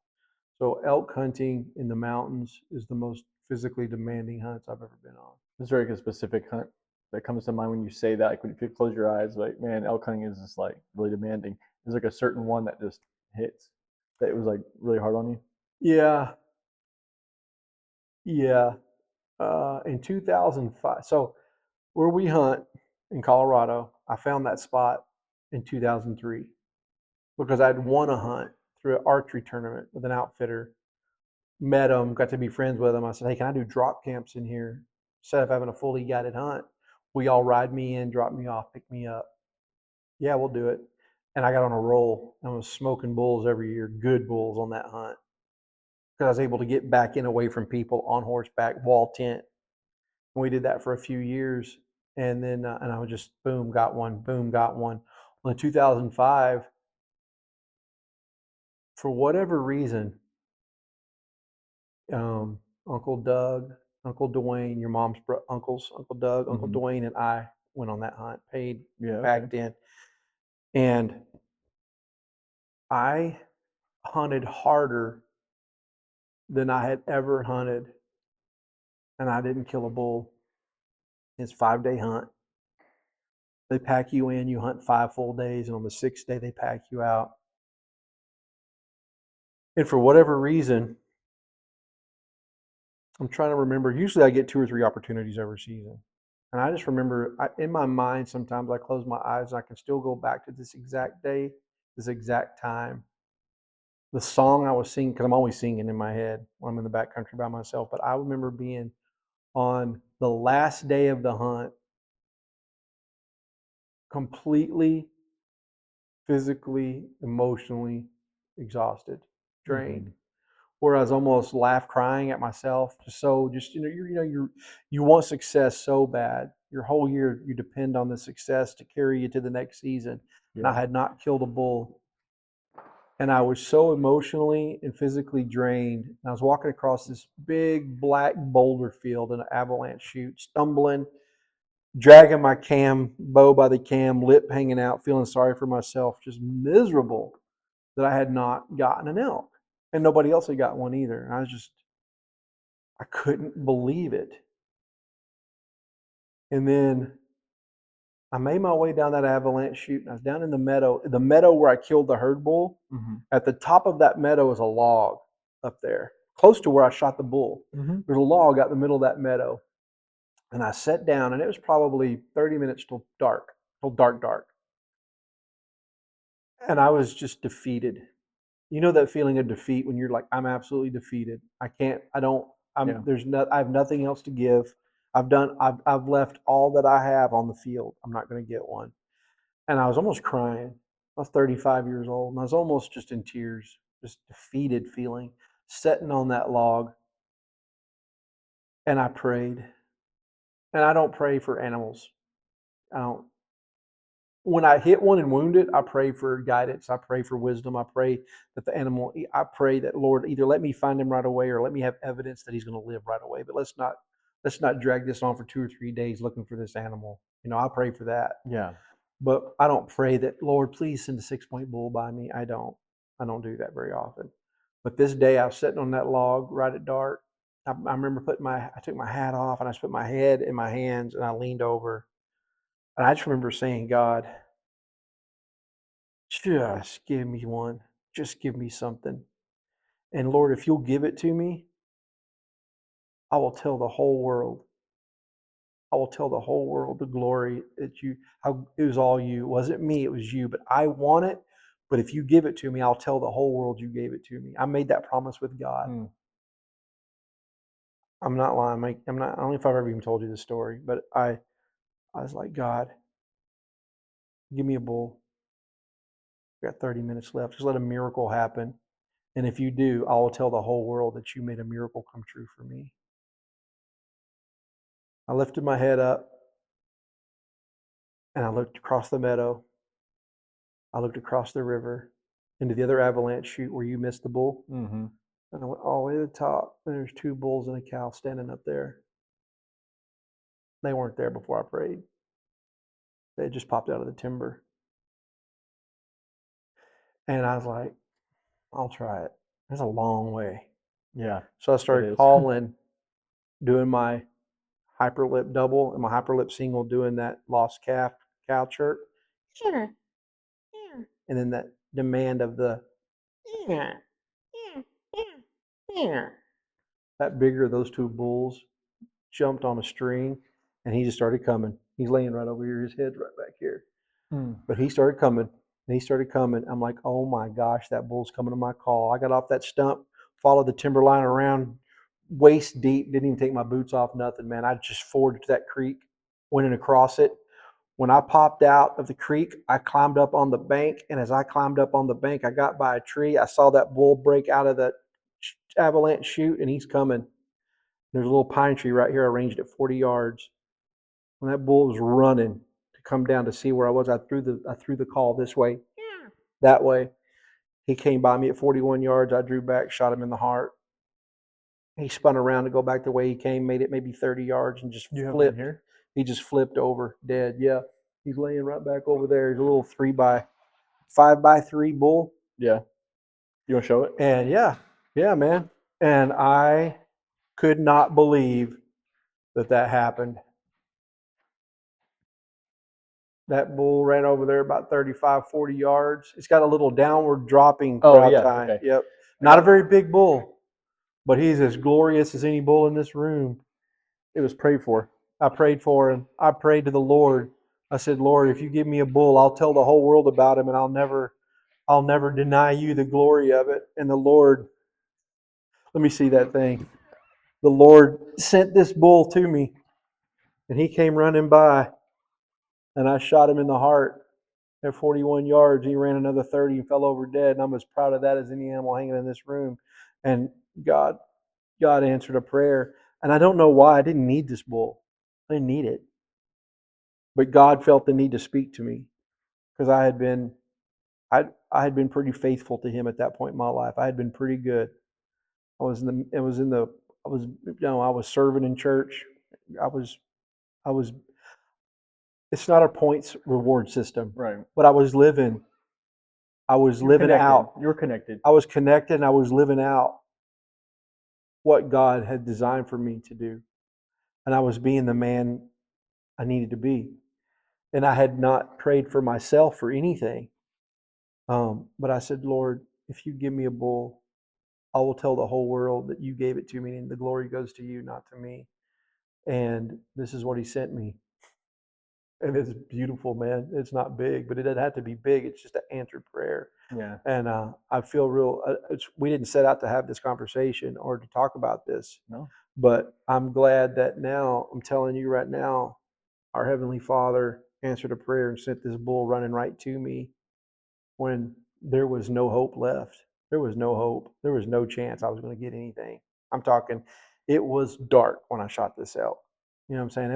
So elk hunting in the mountains is the most physically demanding hunts I've ever been on. Is there like a specific hunt that comes to mind when you say that? Like if you close your eyes, like man, elk hunting is just like really demanding. Is there like a certain one that just hits that it was like really hard on you? Yeah, yeah. In 2005, so where we hunt in Colorado, I found that spot in 2003 because I'd won a hunt through an archery tournament with an outfitter. Met him, got to be friends with him. I said, "Hey, can I do drop camps in here instead of having a fully guided hunt? Will y'all ride me in, drop me off, pick me up?" Yeah, we'll do it. And I got on a roll. I was smoking bulls every year, good bulls on that hunt because I was able to get back in away from people on horseback, wall tent. And we did that for a few years, and then and I was just boom, got one, boom, got one. Well, in 2005, for whatever reason, um, Uncle Doug, Uncle Dwayne, your mom's uncles, Uncle Doug, Uncle Mm-hmm. Dwayne, and I went on that hunt, paid, Yeah. Okay. packed in, and I hunted harder than I had ever hunted, and I didn't kill a bull. It's 5 day hunt. They pack you in, you hunt 5 full days, and on the sixth day they pack you out. And for whatever reason, I'm trying to remember. Usually I get 2 or 3 opportunities every season. And I just remember in my mind, sometimes I close my eyes and I can still go back to this exact day, this exact time. The song I was singing, because I'm always singing in my head when I'm in the backcountry by myself. But I remember being on the last day of the hunt completely physically, emotionally exhausted, drained. Mm-hmm. Where I was almost laugh crying at myself, just you want success so bad. Your whole year you depend on the success to carry you to the next season. And I Yeah. had not killed a bull, and I was so emotionally and physically drained. And I was walking across this big black boulder field in an avalanche chute, stumbling, dragging my cam bow by the cam, lip hanging out, feeling sorry for myself, just miserable that I had not gotten an elk, and nobody else had got one either. And I couldn't believe it. And then I made my way down that avalanche chute, and I was down in the meadow where I killed the herd bull. Mm-hmm. At the top of that meadow is a log up there, close to where I shot the bull. Mm-hmm. There's a log out in the middle of that meadow. And I sat down, and it was probably 30 minutes till dark, dark. And I was just defeated. You know that feeling of defeat when you're like, I'm absolutely defeated. I can't, I don't, Yeah. I have nothing else to give. I've left all that I have on the field. I'm not going to get one. And I was almost crying. I was 35 years old, and I was almost just in tears, just defeated feeling, sitting on that log. And I prayed. And I don't pray for animals. I don't. When I hit one and wound it, I pray for guidance. I pray for wisdom. I pray that the animal. I pray that Lord either let me find him right away or let me have evidence that he's going to live right away. But let's not drag this on for 2 or 3 days looking for this animal. I pray for that. Yeah. But I don't pray that, Lord, please send a 6 point bull by me. I don't. I don't do that very often. But this day I was sitting on that log right at dark. I remember I took my hat off and I just put my head in my hands and I leaned over. And I just remember saying, God, just give me one. Just give me something. And Lord, if you'll give it to me, I will tell the whole world. I will tell the whole world the glory that how it was all you. It wasn't me, it was you. But I want it. But if you give it to me, I'll tell the whole world you gave it to me. I made that promise with God. Mm. I'm not lying. I'm not. I don't know if I've ever even told you this story, but I was like, God, give me a bull. We got 30 minutes left. Just let a miracle happen. And if you do, I will tell the whole world that you made a miracle come true for me. I lifted my head up and I looked across the meadow. I looked across the river into the other avalanche chute where you missed the bull. Mm-hmm. And I went all the way to the top. And there's two bulls and a cow standing up there. They weren't there before I prayed. They had just popped out of the timber. And I was like, I'll try it. It's a long way. Yeah. So I It started is. calling, doing my hyperlip double and my hyperlip single, doing that lost calf cow chirp. And then that demand of the that bigger of those two bulls jumped on a string and he just started coming. He's laying right over here, his head's right back here. Mm. But he started coming and he started coming. I'm like, oh my gosh, that bull's coming to my call. I got off that stump, followed the timber line around waist deep, didn't even take my boots off, nothing, man. I just forwarded to that creek, went in across it. When I popped out of the creek, I climbed up on the bank. And as I climbed up on the bank, I got by a tree. I saw that bull break out of that avalanche chute and he's coming. There's a little pine tree right here. I ranged at 40 yards. When that bull was running to come down to see where I was, I threw the call this way, that way. He came by me at 41 yards. I drew back, shot him in the heart. He spun around to go back the way he came, made it maybe 30 yards, and just Do you have one flipped. here? He just flipped over, dead. Yeah, he's laying right back over there. He's a little 5x3 bull, Yeah. You want to show it? and yeah, man. And I could not believe that happened. That bull ran over there about 35, 40 yards. It's got a little downward dropping Oh brow yeah. tine. Okay. Yep. I Not a got. very big bull, but he's as glorious as any bull in this room. It was prayed for. I prayed for him. I prayed to the Lord. I said, Lord, if you give me a bull, I'll tell the whole world about him and I'll never deny you the glory of it. And the Lord, let me see that thing. The Lord sent this bull to me and he came running by and I shot him in the heart at 41 yards. He ran another 30 and fell over dead. And I'm as proud of that as any animal hanging in this room. And God, God answered a prayer. And I don't know why I didn't need this bull. I didn't need it. But God felt the need to speak to me because I had been pretty faithful to him at that point in my life. I had been pretty good. I was in the it was in the I was I was serving in church. I was I was it's not a points reward system, Right. but I was You're living connected. out. You're connected. I was connected and I was living out what God had designed for me to do. And I was being the man I needed to be. And I had not prayed for myself for anything. But I said, Lord, if you give me a bull, I will tell the whole world that you gave it to me and the glory goes to you, not to me. And this is what he sent me. And it's beautiful, man. It's not big, but it doesn't have to be big. It's just an answered prayer. Yeah. And I feel real. We didn't set out to have this conversation or to talk about this, No. but I'm glad that now I'm telling you right now, our Heavenly Father answered a prayer and sent this bull running right to me when there was no hope left. There was no hope. There was no chance I was going to get anything. I'm talking, it was dark when I shot this elk. You know what I'm saying?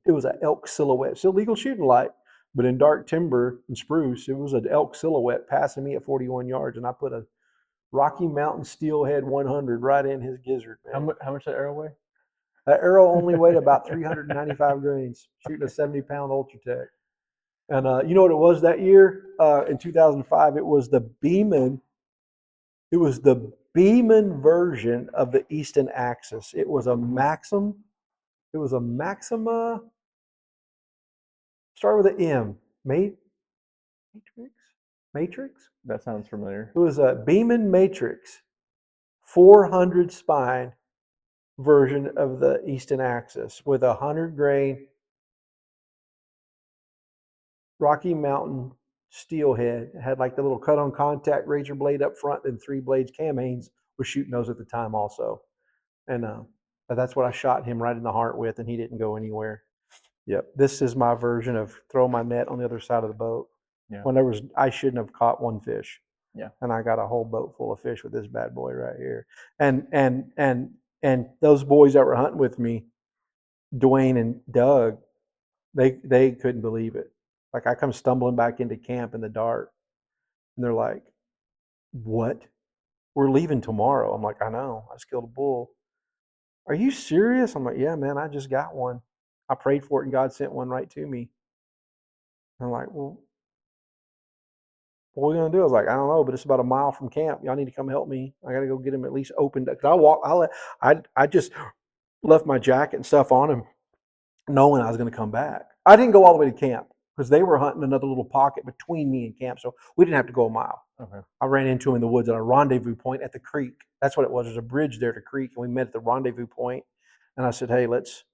It was an elk silhouette. Still legal shooting light, but in dark timber and spruce, it was an elk silhouette passing me at 41 yards, and I put a Rocky Mountain Steelhead 100 right in his gizzard, man. How much that arrow weigh? That arrow only weighed about 395 grains, shooting a 70-pound Ultratech. And you know what it was that year? In 2005, it was the Beeman. It was the Beeman version of the Easton Axis. It was a Maxim. It was a Maxima. Start with an M. Matrix. Matrix. That sounds familiar. It was a Beeman Matrix, 400 spine version of the Easton Axis with a 100 grain Rocky Mountain steelhead. It had like the little cut on contact razor blade up front, and 3 blades. Cam Haines was shooting those at the time also. And but that's what I shot him right in the heart with, and he didn't go anywhere. Yep. This is my version of throw my net on the other side of the boat. Yeah. When I shouldn't have caught one fish. Yeah. And I got a whole boat full of fish with this bad boy right here. And those boys that were hunting with me, Dwayne and Doug, they couldn't believe it. Like I come stumbling back into camp in the dark, and they're like, "What? We're leaving tomorrow." I'm like, "I know. I just killed a bull." "Are you serious?" I'm like, "Yeah, man. I just got one. I prayed for it, and God sent one right to me." And I'm like, "Well, what are we gonna do?" I was like, "I don't know, but it's about a mile from camp. Y'all need to come help me. I got to go get him at least opened up." Cause I walk. I just left my jacket and stuff on him, knowing I was going to come back. I didn't go all the way to camp because they were hunting another little pocket between me and camp, so we didn't have to go a mile. Okay. I ran into him in the woods at a rendezvous point at the creek. That's what it was. There's a bridge there to creek, and we met at the rendezvous point. And I said, "Hey, let's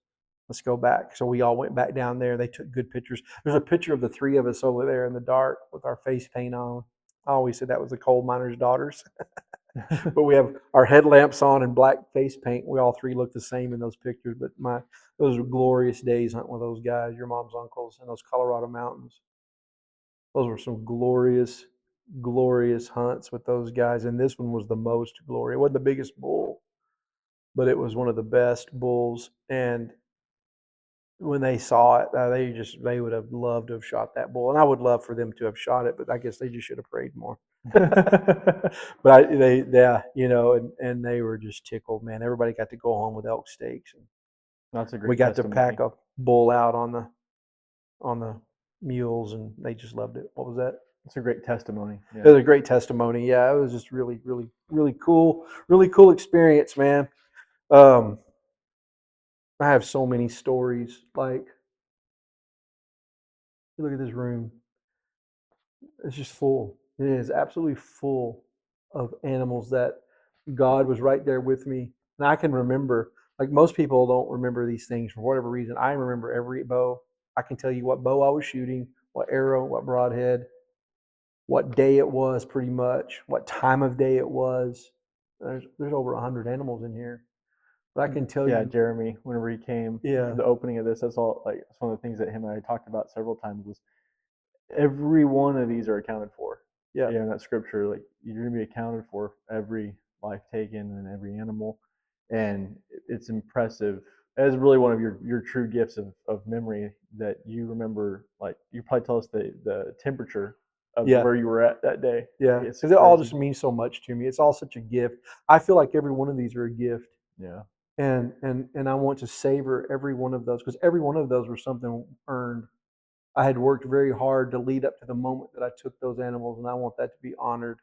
go back." So we all went back down there. They took good pictures. There's a picture of the three of us over there in the dark with our face paint on. I always said that was the coal miner's daughters. But we have our headlamps on and black face paint. We all three look the same in those pictures. But those were glorious days hunting with those guys, your mom's uncles, in those Colorado mountains. Those were some glorious, glorious hunts with those guys. And this one was the most glorious. It wasn't the biggest bull, but it was one of the best bulls. And when they saw it, they would have loved to have shot that bull, and I would love for them to have shot it, but I guess they just should have prayed more. But yeah, and they were just tickled, man. Everybody got to go home with elk steaks, and That's a we great got to testimony. pack a bull out on the mules, and they just loved it. What was that? It's a great testimony. It Yeah. was a great testimony. Yeah, it was just really, really, really cool experience, man. Um, I have so many stories. Like, look at this room. It's just full. It is absolutely full of animals that God was right there with me. And I can remember, like most people don't remember these things for whatever reason. I remember every bow. I can tell you what bow I was shooting, what arrow, what broadhead, what day it was, pretty much, what time of day it was. There's over 100 animals in here. But I can tell Yeah, you, Jeremy, whenever he came for yeah, the opening of this, that's all. Like, it's one of the things that him and I talked about several times was every one of these are accounted for. yeah, Yeah, in that scripture, like you're gonna be accounted for every life taken and every animal, and it's impressive. It's really one of your true gifts of memory that you remember. Like you probably tell us the temperature of yeah, where you were at that day. yeah. It's Because it all just crazy. means so much to me. It's all such a gift. I feel like every one of these are a gift. Yeah, And I want to savor every one of those because every one of those were something earned. I had worked very hard to lead up to the moment that I took those animals, and I want that to be honored.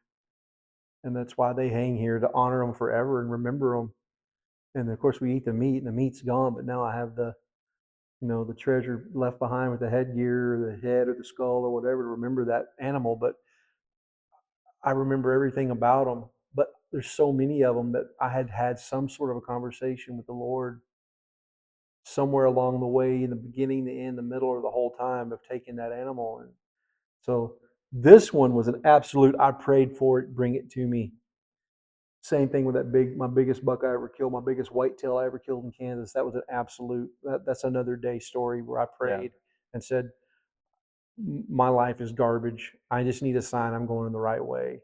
And that's why they hang here to honor them forever and remember them. And of course, we eat the meat, and the meat's gone, but now I have the treasure left behind with the headgear, or the head, or the skull, or whatever to remember that animal. But I remember everything about them. But there's so many of them that I had had some sort of a conversation with the Lord somewhere along the way, in the beginning, the end, the middle, or the whole time of taking that animal. And so this one was an absolute. I prayed for it, bring it to me. Same thing with my biggest buck I ever killed, my biggest whitetail I ever killed in Kansas. That was an absolute. That's another day story where I yeah, prayed and said, "My life is garbage. I just need a sign I'm going in the right way."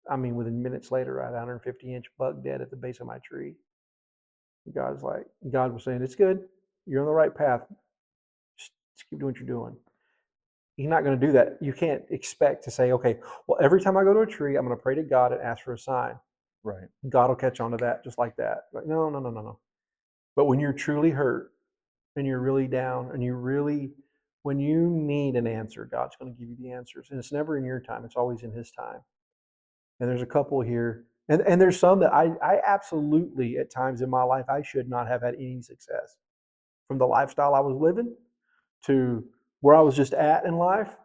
I mean, within minutes later, I had a 150-inch buck dead at the base of my tree. God was saying, "It's good. You're on the right path. Just keep doing what you're doing." He's not going to do that. You can't expect to say, okay, well, every time I go to a tree, I'm going to pray to God and ask for a sign. right. God will catch on to that just like that. Like, no, no, no, no, no. But when you're truly hurt and you're really down and when you need an answer, God's going to give you the answers. And it's never in your time, it's always in His time. And there's a couple here. And there's some that I absolutely, at times in my life, I should not have had any success. From the lifestyle I was living to where I was just at in life,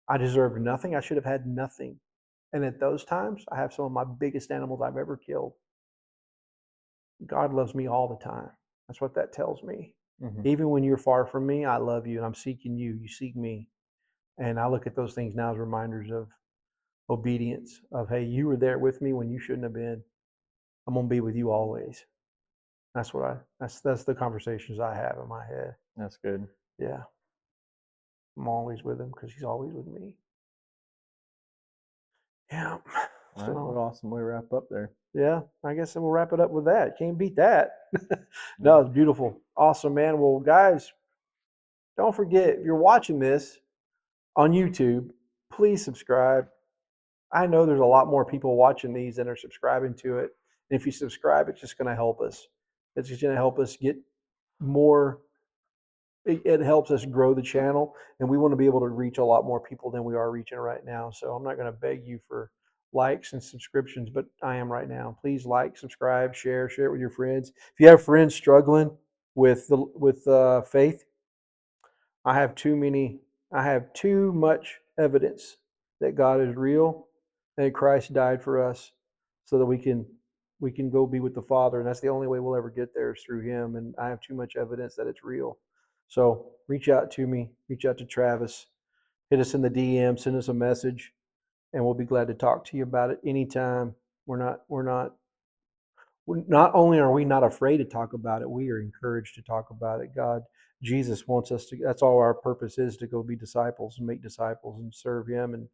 I deserved nothing. I should have had nothing. And at those times, I have some of my biggest animals I've ever killed. God loves me all the time. That's what that tells me. Hmm. Even when you're far from me, I love you and I'm seeking you. You seek me. And I look at those things now as reminders of obedience, of, hey, you were there with me when you shouldn't have been. I'm going to be with you always. That's the conversations I have in my head. That's good. Yeah. I'm always with him because he's always with me. Yeah. All right, what So an awesome way to wrap up there. yeah, I guess we'll wrap it up with that. Can't beat that. No, No, it's beautiful. Awesome, man. Well, guys, don't forget if you're watching this on YouTube, please subscribe. I know there's a lot more people watching these than are subscribing to it. And if you subscribe, it's just going to help us. It's just going to help us get more. It helps us grow the channel, and we want to be able to reach a lot more people than we are reaching right now. So I'm not going to beg you for likes and subscriptions, but I am right now. Please like, subscribe, share it with your friends. If you have friends struggling with faith, I have too many. I have too much evidence that God is real and that Christ died for us, so that we can go be with the Father, and that's the only way we'll ever get there is through Him. And I have too much evidence that it's real. So reach out to me. Reach out to Travis. Hit us in the DM. Send us a message, and we'll be glad to talk to you about it anytime. Not only are we not afraid to talk about it, we are encouraged to talk about it. Jesus wants us to, that's all our purpose is, to go be disciples and make disciples and serve Him. And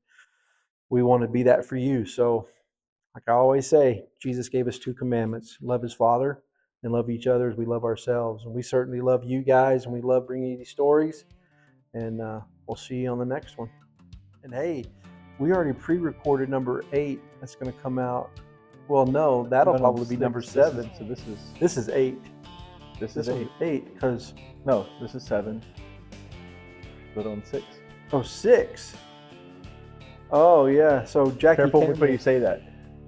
we want to be that for you. So, like I always say, Jesus gave us two commandments: love His Father and love each other as we love ourselves. And we certainly love you guys, and we love bringing you these stories. And we'll see you on the next one. And hey, we already pre-recorded number 8. That's going to come out. Well, no, that'll no, probably be number this 7. is, so This is 8. this This is one's 8. 8 because No, this is 7. Put on 6. 6. Oh yeah. So Jackie Careful Campbell. when you say that.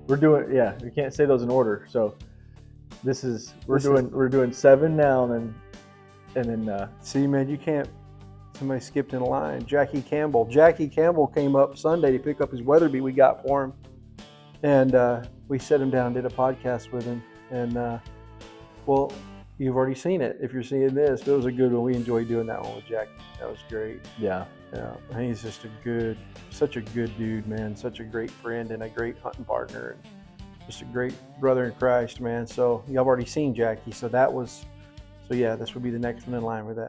We're doing, yeah. We can't say those in order. So we're doing 7 now, and then See, man, you can't. Somebody skipped in a line. Jackie Campbell. Jackie Campbell came up Sunday to pick up his Weatherby we got for him, and we set him down and did a podcast with him. And well, you've already seen it. If you're seeing this, it was a good one. We enjoyed doing that one with Jackie. That was great. yeah. Yeah, I think he's just such a good dude, man. Such a great friend and a great hunting partner. just a great brother in Christ, man. So y'all have already seen Jackie. So that was, so yeah, this would be the next one in line with that.